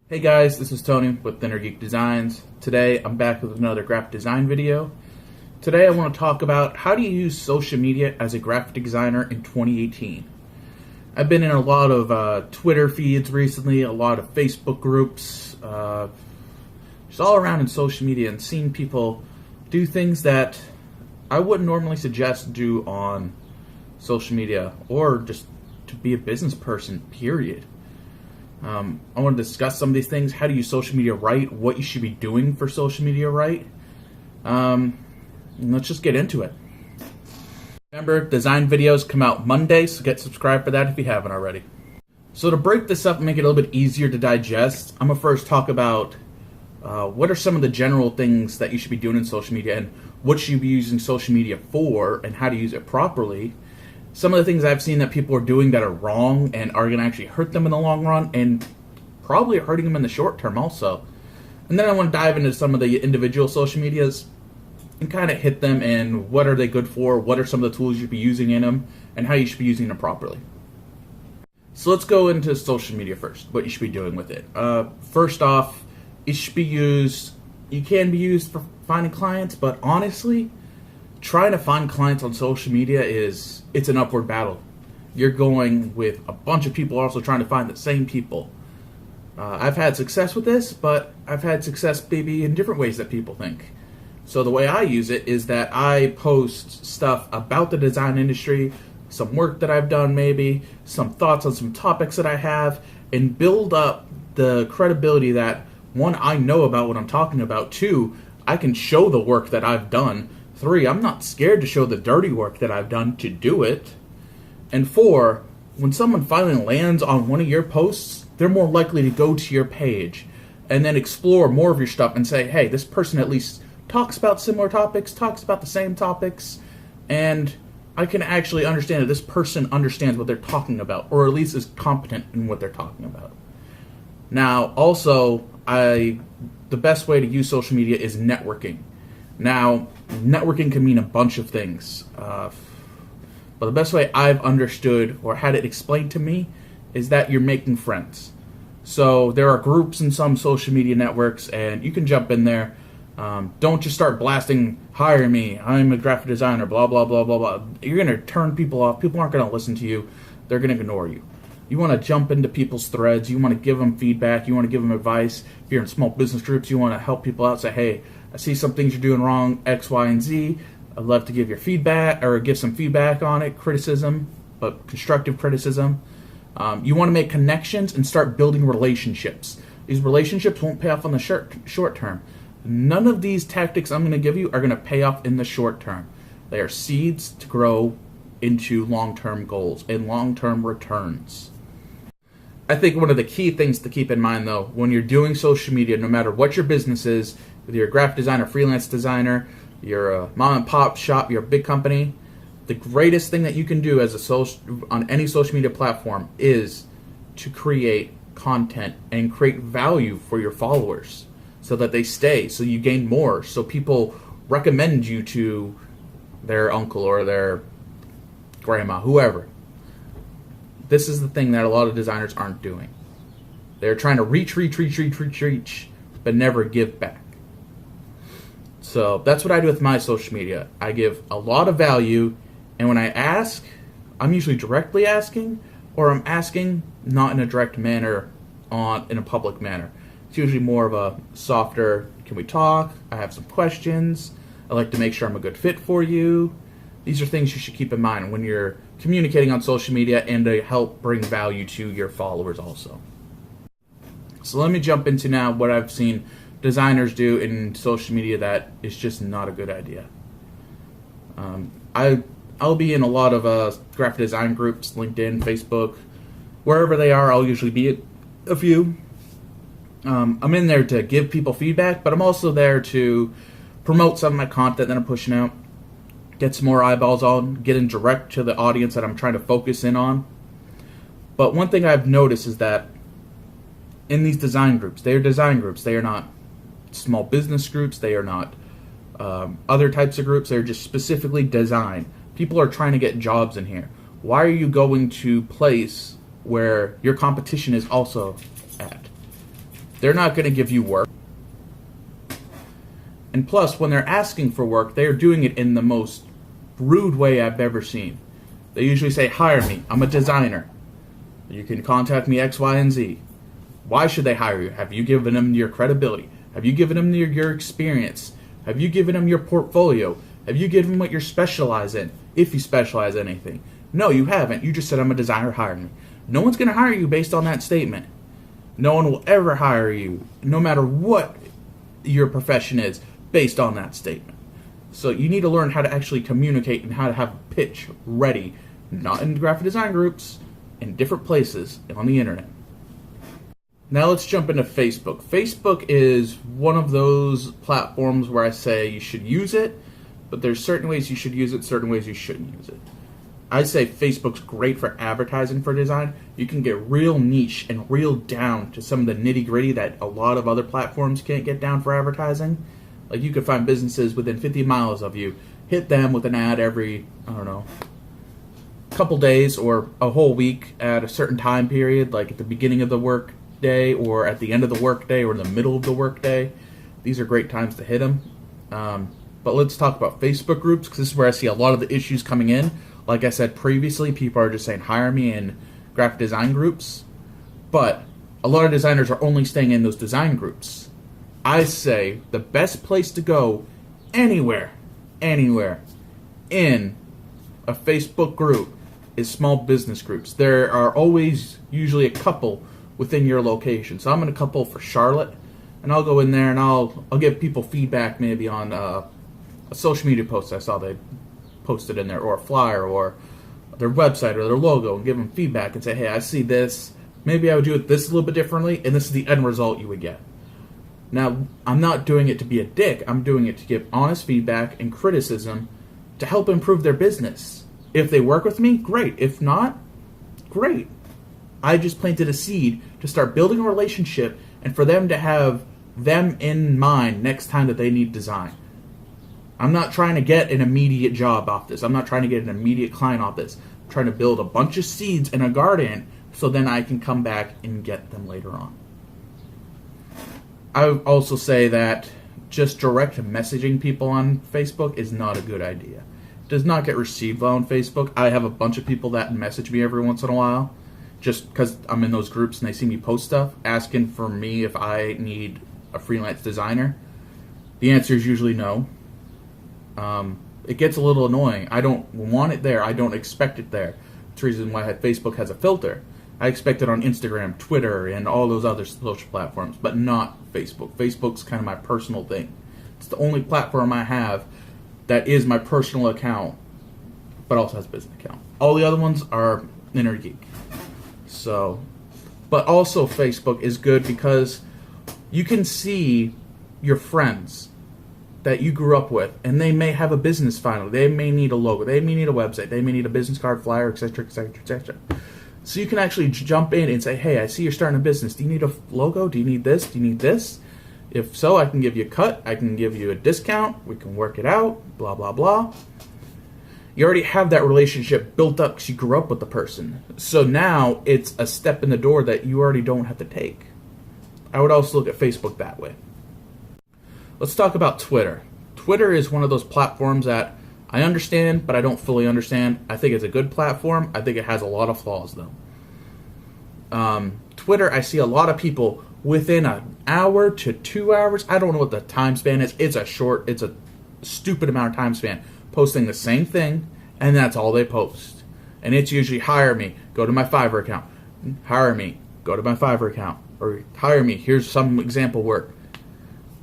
Hey guys, this is Tony with Geek Designs. Today I'm back with another graphic design video. Today I want to talk about how do you use social media as a graphic designer in 2018. I've been in a lot of Twitter feeds recently, a lot of Facebook groups, just all around in social media and seeing people do things that I wouldn't normally suggest do on social media or just to be a business person, period. I want to discuss some of these things. How to use social media right, what you should be doing for social media right. Let's just get into it. Remember, design videos come out Monday, so get subscribed for that if you haven't already. So to break this up and make it a little bit easier to digest, I'm going to first talk about what are some of the general things that you should be doing in social media and what you should be using social media for and how to use it properly. Some of the things I've seen that people are doing that are wrong and are going to actually hurt them in the long run and probably hurting them in the short term also. And then I want to dive into some of the individual social medias and kind of hit them and what are they good for, what are some of the tools you should be using in them, and how you should be using them properly. So let's go into social media first, what you should be doing with it. First off, it should be used, you can be used for finding clients, but honestly, trying to find clients on social media it's an upward battle. You're going with a bunch of people also trying to find the same people. I've had success with this, but I've had success maybe in different ways that people think. So the way I use it is that I post stuff about the design industry, some work that I've done maybe, some thoughts on some topics that I have, and build up the credibility that, one, I know about what I'm talking about, two, I can show the work that I've done, three, I'm not scared to show the dirty work that I've done to do it. And four, when someone finally lands on one of your posts, they're more likely to go to your page and then explore more of your stuff and say, hey, this person at least talks about similar topics, talks about the same topics, and I can actually understand that this person understands what they're talking about, or at least is competent in what they're talking about. Now, also, the best way to use social media is networking. Now, networking can mean a bunch of things, but the best way I've understood or had it explained to me is that you're making friends. So there are groups in some social media networks, and you can jump in there. Don't just start blasting, hire me, I'm a graphic designer, blah, blah, blah, blah, blah. You're going to turn people off. People aren't going to listen to you. They're going to ignore you. You want to jump into people's threads. You want to give them feedback. You want to give them advice. If you're in small business groups, you want to help people out. Say, hey, I see some things you're doing wrong, X, Y, and Z. I'd love to give your feedback or give some feedback on it, criticism, but constructive criticism. You want to make connections and start building relationships. These relationships won't pay off on the short term. None of these tactics I'm going to give you are going to pay off in the short term. They are seeds to grow into long-term goals and long-term returns. I think one of the key things to keep in mind, though, when you're doing social media, no matter what your business is, whether you're a graphic designer, freelance designer, you're a mom and pop shop, you're a big company, the greatest thing that you can do as on any social media platform is to create content and create value for your followers so that they stay, so you gain more, so people recommend you to their uncle or their grandma, whoever. This is the thing that a lot of designers aren't doing. They're trying to reach, but never give back. So that's what I do with my social media. I give a lot of value, and when I ask, I'm usually directly asking, or I'm asking not in a direct manner, in a public manner. It's usually more of a softer, can we talk? I have some questions. I like to make sure I'm a good fit for you. These are things you should keep in mind when you're communicating on social media and to help bring value to your followers also. So let me jump into now what I've seen designers do in social media that is just not a good idea. I'll be in a lot of graphic design groups, LinkedIn, Facebook, wherever they are. I'll usually be at a few. I'm in there to give people feedback, but I'm also there to promote some of my content that I'm pushing out, get some more eyeballs on, get in direct to the audience that I'm trying to focus in on. But one thing I've noticed is that in these design groups, they are design groups. They are not small business groups. They are not other types of groups. They're just specifically design. People are trying to get jobs in here. Why are you going to place where your competition is also at? They're not going to give you work. And plus, when they're asking for work, they're doing it in the most rude way I've ever seen. They usually say, hire me, I'm a designer. You can contact me X, Y, and Z. Why should they hire you? Have you given them your credibility? Have you given them your experience? Have you given them your portfolio? Have you given them what you specialize in, if you specialize in anything? No, you haven't. You just said, I'm a designer, hire me. No one's going to hire you based on that statement. No one will ever hire you, no matter what your profession is, based on that statement. So you need to learn how to actually communicate and how to have a pitch ready, not in graphic design groups, in different places on the internet. Now let's jump into Facebook. Facebook is one of those platforms where I say you should use it, but there's certain ways you should use it, certain ways you shouldn't use it. I say Facebook's great for advertising for design. You can get real niche and real down to some of the nitty-gritty that a lot of other platforms can't get down for advertising. Like, you could find businesses within 50 miles of you, hit them with an ad every, couple days or a whole week at a certain time period, like at the beginning of the work day or at the end of the work day or in the middle of the work day. These are great times to hit them. But let's talk about Facebook groups, because this is where I see a lot of the issues coming in. Like I said previously, people are just saying, hire me in graphic design groups. But a lot of designers are only staying in those design groups. I say the best place to go anywhere in a Facebook group is small business groups. There are always usually a couple within your location. So I'm in a couple for Charlotte, and I'll go in there and I'll give people feedback maybe on a social media post I saw they posted in there, or a flyer, or their website, or their logo, and give them feedback and say, hey, I see this. Maybe I would do it this a little bit differently, and this is the end result you would get. Now, I'm not doing it to be a dick. I'm doing it to give honest feedback and criticism to help improve their business. If they work with me, great. If not, great. I just planted a seed to start building a relationship and for them to have them in mind next time that they need design. I'm not trying to get an immediate job off this. I'm not trying to get an immediate client off this. I'm trying to build a bunch of seeds in a garden so then I can come back and get them later on. I would also say that just direct messaging people on Facebook is not a good idea. It does not get received well on Facebook. I have a bunch of people that message me every once in a while just because I'm in those groups and they see me post stuff asking for me if I need a freelance designer. The answer is usually no. It gets a little annoying. I don't want it there. I don't expect it there. That's the reason why Facebook has a filter. I expect it on Instagram, Twitter, and all those other social platforms, but not Facebook. Facebook's kind of my personal thing. It's the only platform I have that is my personal account, but also has a business account. All the other ones are Inner Geek. So, but also Facebook is good because you can see your friends that you grew up with, and they may have a business finally. They may need a logo. They may need a website. They may need a business card, flyer, etc., etc., etc. So you can actually jump in and say, hey, I see you're starting a business. Do you need a logo? Do you need this? Do you need this? If so, I can give you a cut. I can give you a discount. We can work it out, blah, blah, blah. You already have that relationship built up because you grew up with the person. So now it's a step in the door that you already don't have to take. I would also look at Facebook that way. Let's talk about Twitter. Twitter is one of those platforms that I understand, but I don't fully understand. I think it's a good platform. I think it has a lot of flaws, though. Twitter, I see a lot of people within an hour to 2 hours. I don't know what the time span is. It's a stupid amount of time span. Posting the same thing, and that's all they post. And it's usually, hire me, go to my Fiverr account. Hire me, go to my Fiverr account. Or hire me, here's some example work.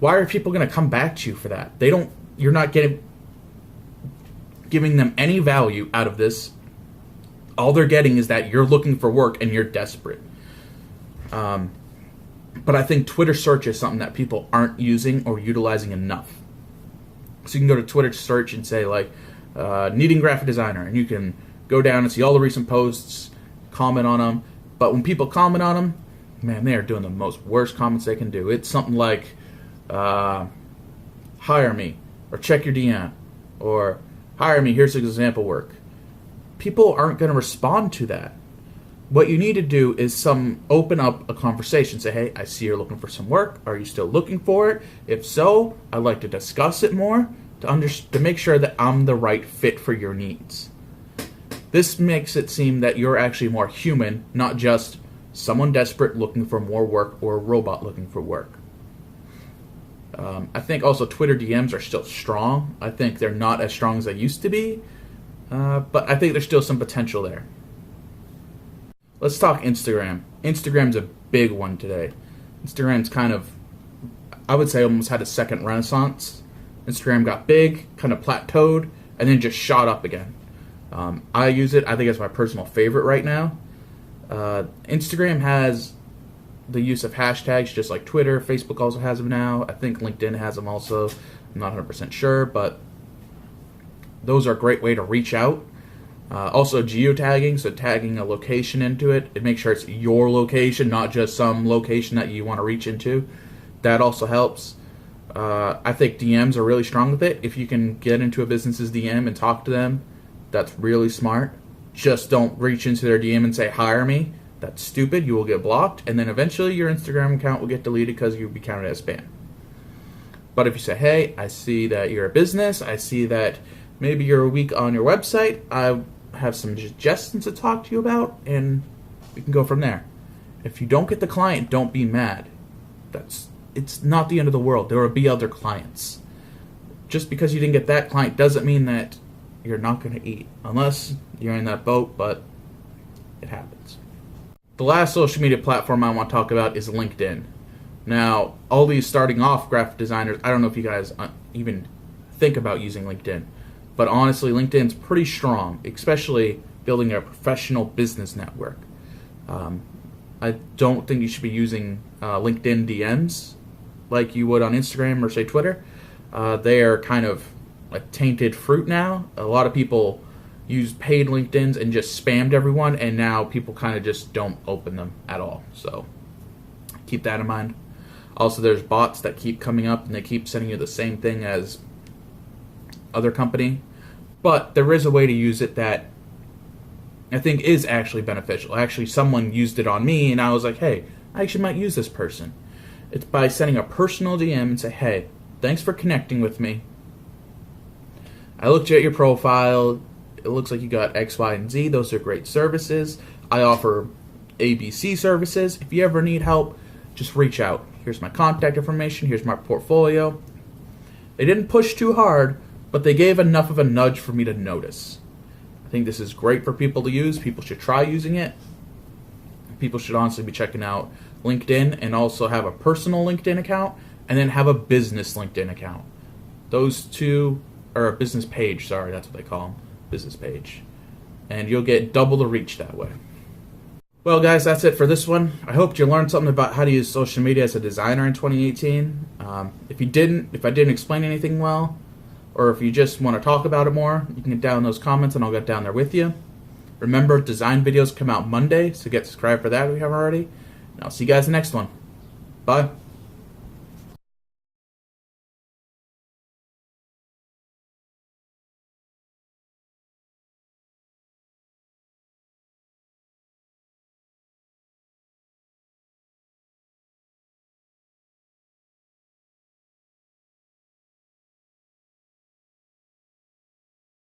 Why are people going to come back to you for that? You're not giving them any value out of this. All they're getting is that you're looking for work and you're desperate. But I think Twitter search is something that people aren't using or utilizing enough. So you can go to Twitter search and say, like, needing graphic designer, and you can go down and see all the recent posts, comment on them. But when people comment on them, man, they are doing the most worst comments they can do. It's something like, hire me, or check your DM, or hire me, here's some example work. People aren't going to respond to that. What you need to do is open up a conversation. Say, hey, I see you're looking for some work. Are you still looking for it? If so, I'd like to discuss it more to make sure that I'm the right fit for your needs. This makes it seem that you're actually more human, not just someone desperate looking for more work or a robot looking for work. I think also Twitter DMs are still strong. I think they're not as strong as they used to be, but I think there's still some potential there. Let's talk Instagram. Instagram's a big one today. Instagram's kind of, I would say, almost had a second renaissance. Instagram got big, kind of plateaued, and then just shot up again. I use it. I think it's my personal favorite right now. Instagram has the use of hashtags just like Twitter. Facebook also has them now. I think LinkedIn has them also. I'm not 100% sure, but those are a great way to reach out. Also geotagging, so tagging a location into it. It makes sure it's your location, not just some location that you want to reach into. That also helps. I think DMs are really strong with it. If you can get into a business's DM and talk to them, that's really smart. Just don't reach into their DM and say, hire me. That's stupid. You will get blocked. And then eventually your Instagram account will get deleted because you'll be counted as spam. But if you say, hey, I see that you're a business. I see that maybe you're weak on your website. I have some suggestions to talk to you about, and we can go from there. If you don't get the client, don't be mad. It's not the end of the world. There will be other clients. Just because you didn't get that client doesn't mean that you're not going to eat, unless you're in that boat, but it happens. The last social media platform I want to talk about is LinkedIn. Now, all these starting off graphic designers, I don't know if you guys even think about using LinkedIn. But honestly, LinkedIn's pretty strong, especially building a professional business network. I don't think you should be using LinkedIn DMs like you would on Instagram or, say, Twitter. They are kind of a tainted fruit now. A lot of people use paid LinkedIns and just spammed everyone, and now people kind of just don't open them at all. So keep that in mind. Also, there's bots that keep coming up, and they keep sending you the same thing as other company, but there is a way to use it that I think is actually beneficial. Actually, someone used it on me, and I was like, hey, I actually might use this person. It's by sending a personal DM and say, hey, thanks for connecting with me. I looked at your profile. It looks like you got X, Y, and Z. Those are great services. I offer ABC services. If you ever need help, just reach out. Here's my contact information. Here's my portfolio. They didn't push too hard, but they gave enough of a nudge for me to notice. I think this is great for people to use. People should try using it. People should honestly be checking out LinkedIn and also have a personal LinkedIn account and then have a business LinkedIn account. Those two, or a business page, sorry, that's what they call them, business page. And you'll get double the reach that way. Well, guys, that's it for this one. I hope you learned something about how to use social media as a designer in 2018. If I didn't explain anything well, or if you just want to talk about it more, you can get down in those comments and I'll get down there with you. Remember, design videos come out Monday, so get subscribed for that if you haven't already. And I'll see you guys in the next one. Bye.